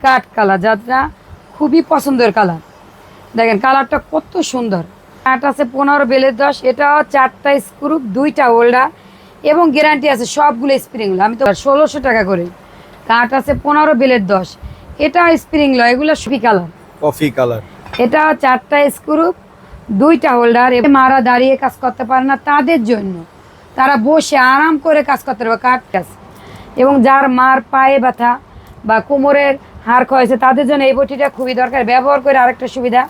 কাঠ কালার, যারা খুবই পছন্দের কালার। দেখেন কালারটা কত সুন্দর। কাঠ আছে 15 বেলের 10, এটাও 4টা স্ক্রু 2টা হোল্ডার এবং গ্যারান্টি আছে সবগুলো স্প্রিংগুলো। আমি তো 1600 টাকা করে। কাঠ আছে 15 বেলের 10, এটা স্প্রিং লয়, এগুলো কফি কালার। এটা 4টা স্ক্রু 2টা হোল্ডার। মারা দাঁড়িয়ে কাজ করতে পারে না তাদের জন্য, তারা বসে আরাম করে কাজ করতে পারবে কাঠ কাজ। এবং যার মার পায়ে ব্যথা বা কোমরের হাড় ক্ষয়েছে তাদের জন্য এই বটিটা খুবই দরকার। ব্যবহার করে আরেকটা সুবিধা।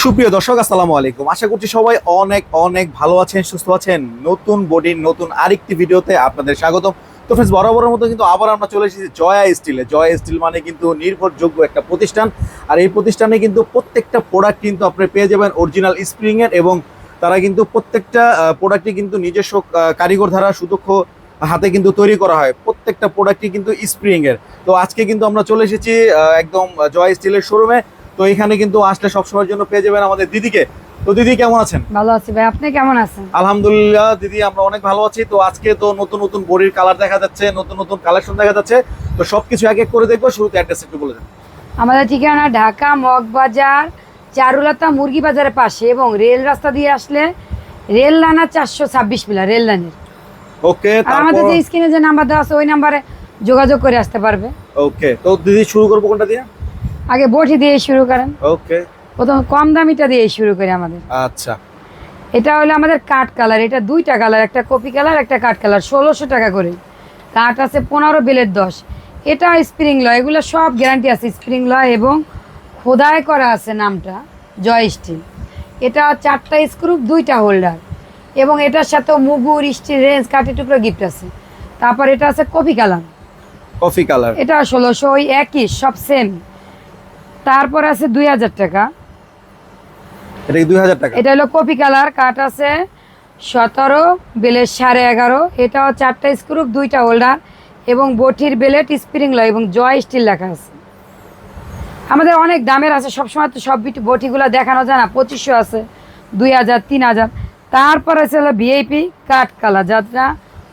সুপ্রিয় দর্শক, আসসালামু আলাইকুম। আশা করছি সবাই অনেক অনেক ভালো আছেন, সুস্থ আছেন। নতুন বডির নতুন আরেকটি ভিডিওতে আপনাদের স্বাগতম। তো ফ্রেন্ডস, বরাবরের মতো কিন্তু আবার আমরা চলে এসেছি জয়া স্টিলে। জয়া স্টিল মানে কিন্তু নির্ভরযোগ্য একটা প্রতিষ্ঠান। আর এই প্রতিষ্ঠানে কিন্তু প্রত্যেকটা প্রোডাক্ট কিন্তু আপনি পেয়ে যাবেন অরিজিনাল স্প্রিংয়ের, এবং তারা কিন্তু প্রত্যেকটা প্রোডাক্টই কিন্তু নিজস্ব কারিগর দ্বারা সুদক্ষ হাতে কিন্তু তৈরি করা হয়। প্রত্যেকটা প্রোডাক্টই কিন্তু স্প্রিংয়ের। তো আজকে কিন্তু আমরা চলে এসেছি একদম জয়া স্টিলের শোরুমে। তো এখানে কিন্তু আসলে সবসময়ের জন্য পেয়ে যাবেন আমাদের দিদিকে। তো দিদি কেমন আছেন? ভালো আছি ভাই, আপনি কেমন আছেন? আলহামদুলিল্লাহ দিদি, আমরা অনেক ভালো আছি। তো আজকে তো নতুন নতুন বডির কালার দেখা যাচ্ছে, নতুন নতুন কালেকশন দেখা যাচ্ছে। তো সবকিছু এক এক করে দেখবো। শুরুতে অ্যাড্রেস একটু বলে দেন। আমাদের ঠিকানা ঢাকা মগবাজার চারুলতা মুরগি বাজারের পাশে, এবং রেল রাস্তা দিয়ে আসলে রেল লাইনা 426 মিলা রেল লাইনের। ওকে, আর আমাদের যে স্ক্রিনে যে নাম্বার দেওয়া আছে ওই নাম্বারে যোগাযোগ করে আসতে পারবে। ওকে, তো দিদি শুরু করবো কোনটা দিয়ে? আগে বটি দিয়ে শুরু করেন। ওকে, প্রথম কম দামিটা দিয়ে শুরু করি আমাদের। আচ্ছা। এটা হলো আমাদের কাঠ কালার। এটা 2টা কালার, একটা কপি কালার একটা কাঠ কালার, 1600 টাকা করে। কাঠ আছে 15 বেলের 10, এটা স্প্রিং লয়, এগুলো সব গ্যারান্টি আছে স্প্রিং লয় এবং খোদাই করা আছে নামটা জয় স্টিল। এটা 4টা স্ক্রু 2টা হোল্ডার, এবং এটার সাথে মুগুর স্টিল রেঞ্জ কাঠি টুকরো গিফট আছে। তারপর এটা আছে কফি কালার, কফি কালার, এটা 1600, ওই একই সব সেম। তারপর আছে 2000 টাকা, এটা কি 2000 টাকা? এটা হলো কপি কালার। কাঠ আছে 17 বেলের 11.5, এটাও 4টা স্ক্রু 2টা হোল্ডার এবং বটির বেলেট স্প্রিং লয় এবং জয় স্টিল লেখা আছে। আমাদের অনেক দামের আছে, সবসময় তো সব বটিগুলো দেখানো যায় না। 2500 আছে, 2000, 3000। তারপর আছে হলো ভিআইপি কাঠ কালার, যারা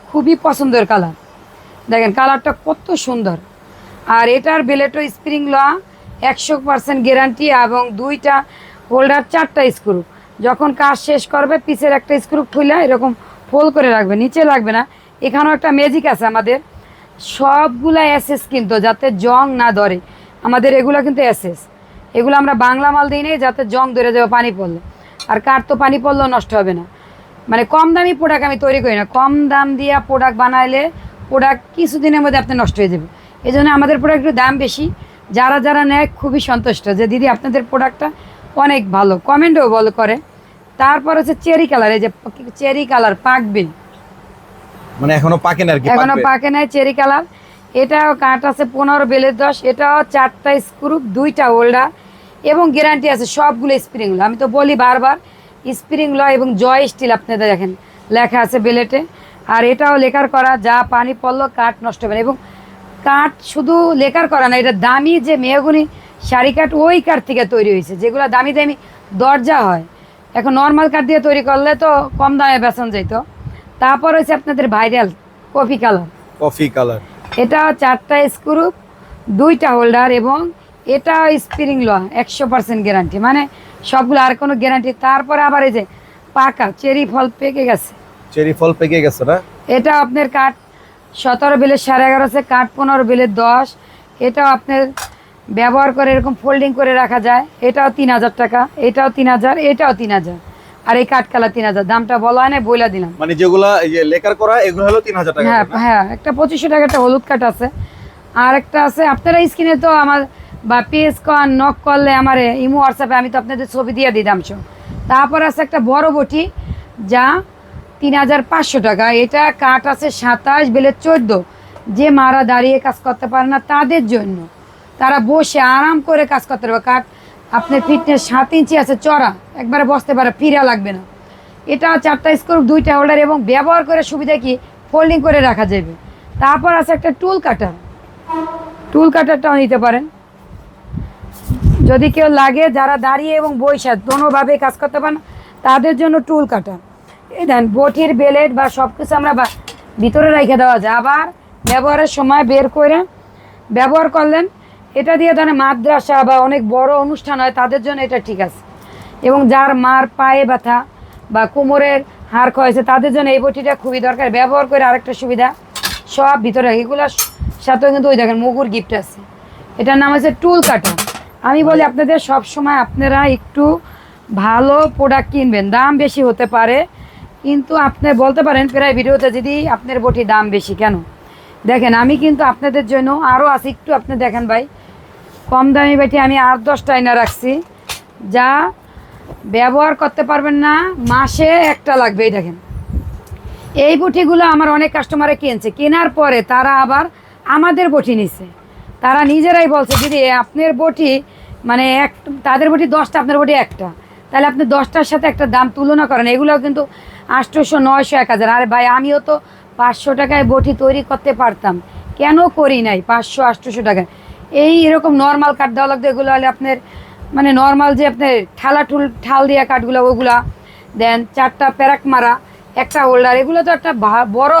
খুবই পছন্দের কালার। দেখেন কালারটা কত সুন্দর। আর এটার বেলেটও স্প্রিং লওয়া, 100% গ্যারান্টি, এবং 2টা হোল্ডার 4টা স্ক্রু। যখন কাজ শেষ করবে পিছের একটা স্ক্রু খুলে এরকম ফোল্ড করে রাখবে, নিচে লাগবে না। এখানেও একটা ম্যাজিক আছে আমাদের, সবগুলা এসএস কিন্তু, যাতে জং না ধরে। আমাদের এগুলো কিন্তু এসএস, এগুলো আমরা বাংলা মাল দিই নেই যাতে জং ধরে যাবে পানি পড়লে। আর কাঠ তো পানি পড়লেও নষ্ট হবে না। মানে কম দামি প্রোডাক্ট আমি তৈরি করি না। কম দাম দিয়ে প্রোডাক্ট বানাইলে প্রোডাক্ট কিছুদিনের মধ্যে আপনি নষ্ট হয়ে যাবে। এই জন্য আমাদের প্রোডাক্ট একটু দাম বেশি। যারা যারা নেয় খুবই সন্তুষ্ট যে দিদি আপনাদের প্রোডাক্টটা অনেক ভালো, কমেন্টও বল করে। তারপর হচ্ছে চেরি কালার, এই যে চেরি কালার পাকবে, মানে এখনো পাকে না আর কি? এখনো পাকে নাই, চেরি কালার। এটাও কাঠ আছে 15 বেলের 10, এটাও 4টা স্ক্রু 2টা হোল্ডার এবং গ্যারান্টি আছে সবগুলো স্প্রিং লয়। আমি তো বলি বারবার স্প্রিং লয় এবং জয় স্টিল আপনাদের দেখেন লেখা আছে বেলেটে। আর এটাও লেকার করা, যা পানি পড়লো কাঠ নষ্ট হবে না। এবং কাঠ শুধু লেকার করা না, এটা দামি যে মেহগনি শাড়ি কাঠ ওই কাঠ থেকে তৈরি হয়েছে, যেগুলো দামি দামি দরজা হয়। এখন নর্মাল কাঠ দিয়ে তৈরি করলে তো কম দামে বেচন যেত। তারপর হচ্ছে আপনাদের viral coffee colour. Coffee colour, এটা 4টা স্ক্রু 2টা হোল্ডার এবং এটা স্প্রিং লওয়া, 100% গ্যারান্টি, মানে সবগুলো আর কোনো গ্যারান্টি। তারপরে আবার এই যে পাকা চেরি ফল পেকে গেছে, চেরি ফল পেকে গেছে না? এটা আপনার কাঠ 17 বেলের 11.5 আছে, কাঠ 15 বেলের 10। এটাও আপনার ব্যবহার করে এরকম ফোল্ডিং করে রাখা যায়। এটাও 3000 টাকা, এটাও 3000, এটাও 3000। আর এই কাঠ কালার 3000। দামটা বলা হয় না, বইলা দিলাম। মানে যেগুলা এই যে লেকার করা এগুলো হলো 3000 টাকা। হ্যাঁ হ্যাঁ, একটা 2500 টাকা একটা হলুদ কাঠ আছে। আর একটা আছে আপনারা স্ক্রিনে তো আমার বা পেজ কন নক করলে আমার ইমো হোয়াটসঅ্যাপে আমি তো আপনাদের ছবি দিয়ে দিতাম সব। তারপর আছে একটা বড় বটি, যা 3500 টাকা। এটা কাঠ আছে 27 বেলের 14, যে মারা দাঁড়িয়ে কাজ করতে পারে না তাদের জন্য, তারা বসে আরাম করে কাজ করতে পারবে। কাঠ আপনার ফিটনেস 7 ইঞ্চি আছে চড়া, একবারে বসতে পারে, ফিরা লাগবে না। এটা 4টা স্ক্রু 2টা হোল্ডার এবং ব্যবহার করে সুবিধা কি ফোল্ডিং করে রাখা যাবে। তারপর আছে একটা টুল কাটার, টুল কাটারটাও নিতে পারেন যদি কেউ লাগে, যারা দাঁড়িয়ে এবং বৈশা দোনোভাবে কাজ করতে পারেন তাদের জন্য টুল কাটার। এই দেন বটির বেলেট বা সব কিছু আমরা ভিতরে রেখে দেওয়া যায়, আবার ব্যবহারের সময় বের করে ব্যবহার করলেন। এটা দিয়ে ধরেন মাদ্রাসা বা অনেক বড় অনুষ্ঠান হয় তাদের জন্য এটা ঠিক আছে। এবং যার মার পায়ে ব্যথা বা কোমরের হাড় ক্ষয়েছে তাদের জন্য এই বটিটা খুবই দরকার। ব্যবহার করে আরেকটা সুবিধা, সব ভিতরে এগুলোর সাথেও কিন্তু ওই দেখেন মুগুর গিফট আছে। এটার নাম হচ্ছে টুল কাটার। আমি বলি আপনাদের সব সময় আপনারা একটু ভালো প্রোডাক্ট কিনবেন। দাম বেশি হতে পারে, কিন্তু আপনি বলতে পারেন প্রায় ভিডিওতে যদি আপনার বটি দাম বেশি কেন, দেখেন আমি কিন্তু আপনাদের জন্য আরও আছে। একটু আপনি দেখেন ভাই, কম দামি বাটি আমি 8-10টা এনে রাখছি, যা ব্যবহার করতে পারবেন না, মাসে একটা লাগবে। এই দেখেন, এই বটিগুলো আমার অনেক কাস্টমারে কিনছে, কেনার পরে তারা আবার আমাদের বটি নিছে। তারা নিজেরাই বলছে দিদি আপনার বটি মানে তাদের বটি 10টা, আপনার বটি একটা, তাহলে আপনি 10টার সাথে একটা দাম তুলনা করেন। এগুলোও কিন্তু 800, 900, 1000। আরে ভাই আমিও তো 500 টাকায় বটি তৈরি করতে পারতাম, কেন করি নাই 500-800 টাকায়। এরকম নর্মাল কাঠ দেওয়া লাগতো। এগুলো হলে আপনার মানে নর্মাল যে আপনার ঠাল দেওয়া কাঠগুলো ওগুলা দেন, 4টা প্যারাক মারা, একটা হোল্ডার, এগুলো তো একটা বড়,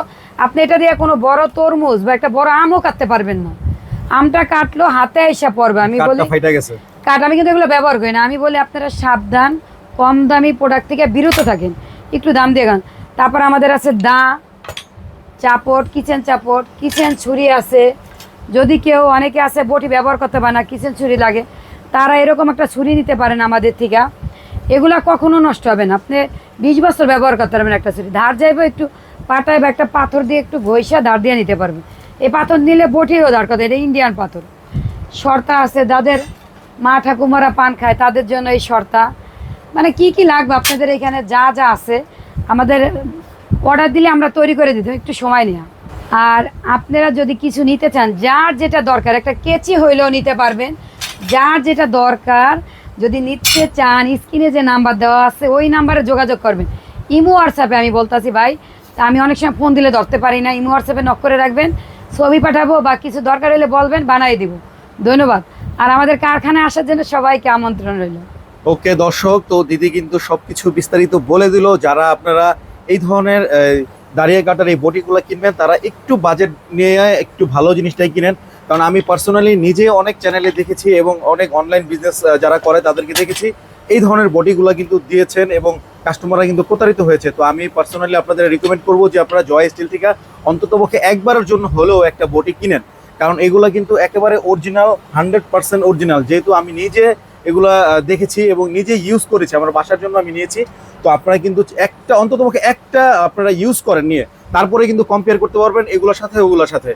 আপনি এটা দিয়ে কোনো বড় তরমুজ বা একটা বড় আমও কাটতে পারবেন না। আমটা কাটলো হাতে এসে পড়বে। আমি বলি কাঠ, আমি কিন্তু এগুলো ব্যবহার করি না। আমি বলি আপনারা সাবধান, কম দামি প্রোডাক্ট থেকে বিরত থাকেন, একটু দাম দিয়ে গান। তারপর আমাদের আছে চাপট, কিচেন চাপট, কিচেন ছুরি আছে। যদি কেউ অনেকে আছে বটি ব্যবহার করতে পারে না, কিচেন ছুরি লাগে, তারা এরকম একটা ছুরি নিতে পারেন আমাদের থেকে। এগুলা কখনো নষ্ট হবে না, আপনি 20 বছর ব্যবহার করতে পারবেন। একটা ছুরি ধার যাইবে একটু পাটায় বা একটা পাথর দিয়ে একটু ঘষা ধার দিয়ে নিতে পারবেন। এই পাথর নিলে বটিরও ধার কথা, এটা ইন্ডিয়ান পাথর। শর্তা আছে, যাদের মা ঠাকুমারা পান খায় তাদের জন্য এই শর্তা। মানে কি কি লাগবে আপনাদের এখানে যা যা আছে আমাদের অর্ডার দিলে আমরা তৈরি করে দিতাম, একটু সময় নেওয়া। আর আপনারা যদি কিছু নিতে চান, যার যেটা দরকার, একটা কেচি হইলেও নিতে পারবেন। যার যেটা দরকার যদি নিতে চান, স্ক্রিনে যে নাম্বার দেওয়া আছে ওই নাম্বারে যোগাযোগ করবেন। ইমো হোয়াটসঅ্যাপে আমি বলতেছি ভাই, তা আমি অনেক সময় ফোন দিলে ধরতে পারি না, ইমো হোয়াটসঅ্যাপে নক করে রাখবেন, ছবি পাঠাবো বা কিছু দরকার হলে বলবেন, বানিয়ে দিব। ধন্যবাদ। আর আমাদের কারখানায় আসার জন্য সবাইকে আমন্ত্রণ রইল। ওকে দর্শক, তো দিদি কিন্তু সবকিছু বিস্তারিত বলে দিল। যারা আপনারা এই ধরনের দাঁড়িয়ে কাটার এই বটিগুলো কিনবেন তারা একটু বাজেট নিয়ে একটু ভালো জিনিসটাই কিনেন। কারণ আমি পার্সোনালি নিজে অনেক চ্যানেলে দেখেছি এবং অনেক অনলাইন বিজনেস যারা করে তাদেরকে দেখেছি এই ধরনের বটিগুলো কিন্তু দিয়েছেন এবং কাস্টমাররা কিন্তু প্রতারিত হয়েছে। তো আমি পার্সোনালি আপনাদের রিকমেন্ড করবো যে আপনারা জয় স্টিল থেকে অন্ততপক্ষে একবারের জন্য হলেও একটা বটি কিনেন। কারণ এগুলো কিন্তু একেবারে অরিজিনাল, 100% অরিজিনাল। যেহেতু আমি নিজে এগুলা দেখেছি এবং নিজে ইউজ করেছি, আমার বাসার জন্য আমি নিয়েছি। তো আপনারা কিন্তু অন্ততপক্ষে একটা আপনারা ইউজ করেন, নিয়ে তারপরে কিন্তু কম্পেয়ার করতে পারবেন এগুলোর সাথে ওগুলোর সাথে।